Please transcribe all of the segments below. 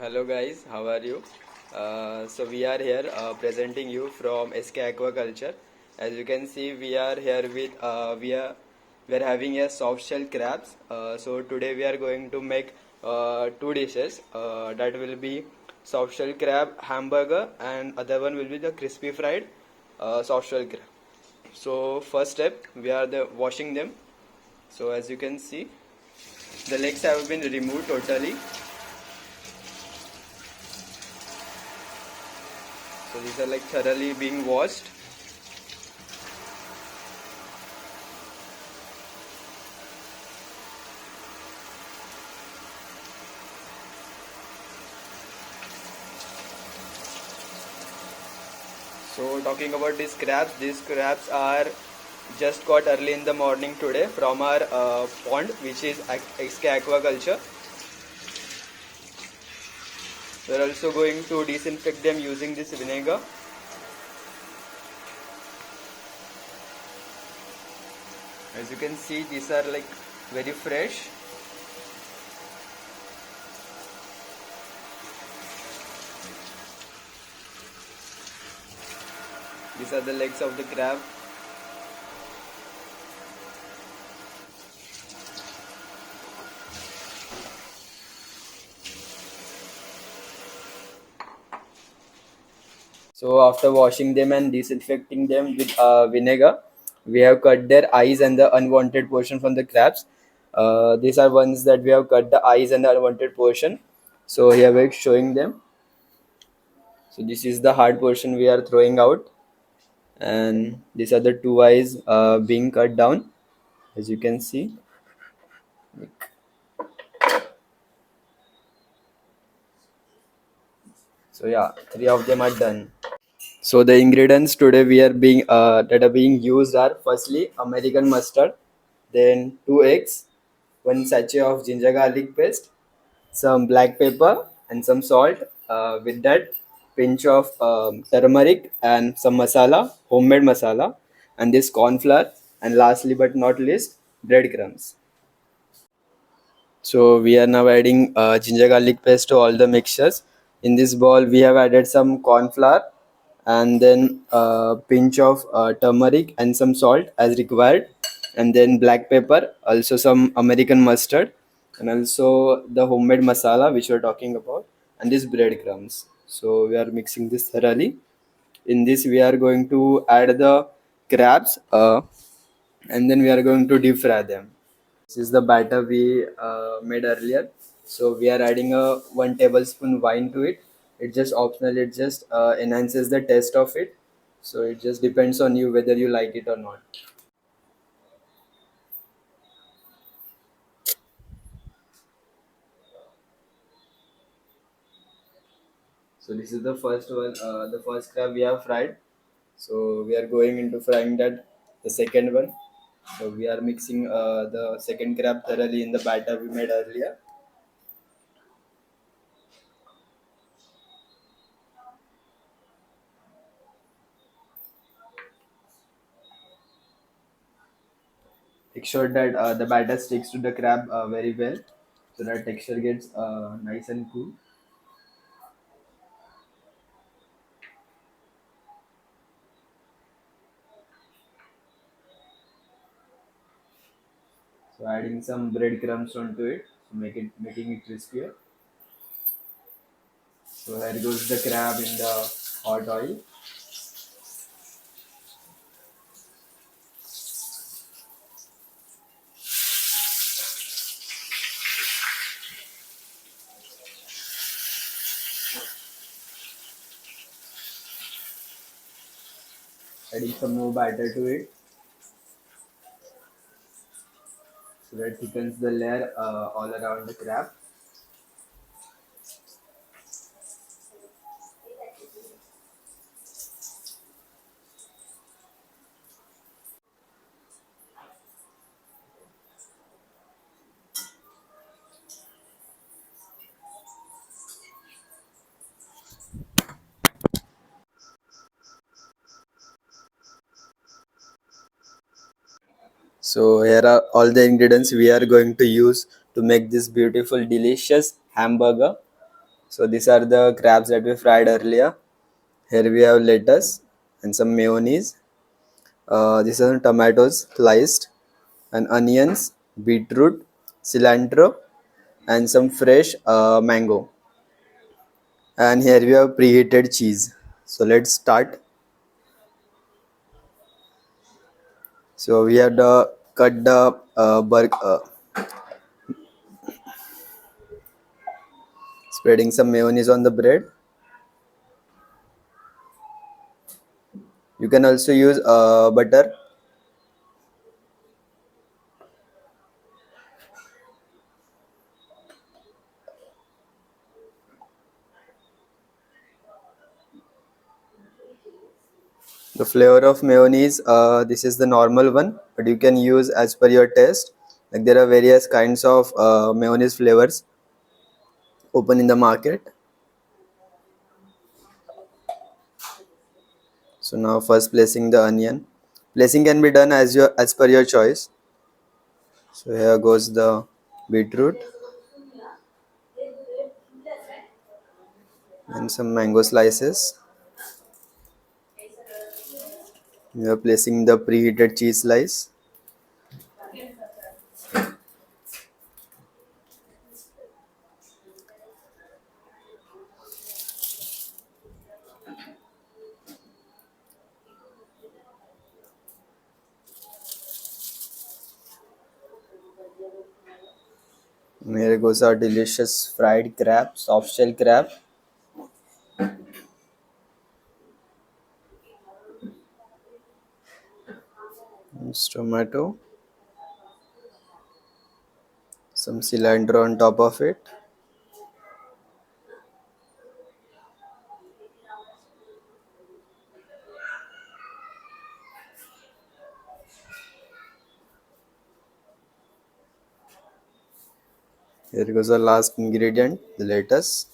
Hello guys, how are you? So we are here presenting you from S K Aquaculture. As you can see, we are here with we are having a soft shell crabs. So today we are going to make two dishes. That will be soft shell crab hamburger, and other one will be the crispy fried soft shell crab. So first step, we are washing them. So as you can see, the legs have been removed totally. So these are like thoroughly being washed. So talking about these crabs are just caught early in the morning today from our pond, which is S K Aquaculture. We are also going to disinfect them using this vinegar. As you can see, these are like very fresh. These are the legs of the crab. So after washing them and disinfecting them with vinegar, we have cut their eyes and the unwanted portion from the crabs. These are ones that we have cut the eyes and the unwanted portion. So here we're showing them. So this is the hard portion we are throwing out, and these are the two eyes being cut down, as you can see. So yeah, three of them are done. So the ingredients today we are being that are being used are firstly American mustard, then 2 eggs, 1 sachet of ginger garlic paste, some black pepper and some salt. With that, pinch of turmeric and some masala, homemade masala, and this corn flour, and lastly but not least, breadcrumbs. So we are now adding ginger garlic paste to all the mixtures. In this bowl, we have added some corn flour and then a pinch of turmeric and some salt as required, and then black pepper, also some American mustard, and also the homemade masala which we are talking about, and these breadcrumbs. So we are mixing this thoroughly. In this we are going to add the crabs, and then we are going to deep fry them. This is the batter we made earlier. So we are adding a 1 tablespoon wine to it. It's just optional. It just enhances the taste of it. So it just depends on you whether you like it or not. So this is the first one, the first crab we have fried. So we are going into frying that the second one. So we are mixing the second crab thoroughly in the batter we made earlier. Make sure that the batter sticks to the crab very well, so that texture gets nice and cool. So adding some breadcrumbs onto it, so making it crispier. So here goes the crab in the hot oil. Adding some more batter to it, so that thickens the layer all around the crab. So here are all the ingredients we are going to use to make this beautiful, delicious hamburger. So these are the crabs that we fried earlier. Here we have lettuce and some mayonnaise. These are tomatoes sliced, and onions, beetroot, cilantro, and some fresh mango. And here we have preheated cheese. So let's start. So we have to cut the spreading some mayonnaise on the bread. You can also use butter. The flavor of mayonnaise, this is the normal one, but you can use as per your taste. Like there are various kinds of mayonnaise flavors open in the market. So now first placing the onion. Placing can be done as per your choice. So here goes the beetroot and some mango slices. We are placing the preheated cheese slice. And here goes our delicious fried crab, soft shell crab. It's tomato, some cilantro on top of it. Here goes the last ingredient, the lettuce.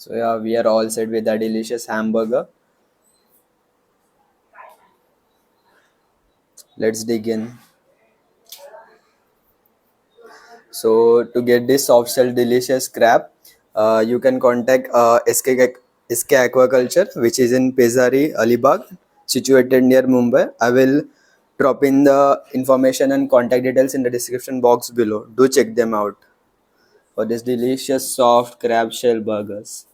So yeah, we are all set with a delicious hamburger. Let's dig in. So to get this soft shell delicious crab, you can contact SK Aquaculture, which is in Pezari, Alibag, situated near Mumbai. I will drop in the information and contact details in the description box below. Do check them out for this delicious soft crab shell burgers.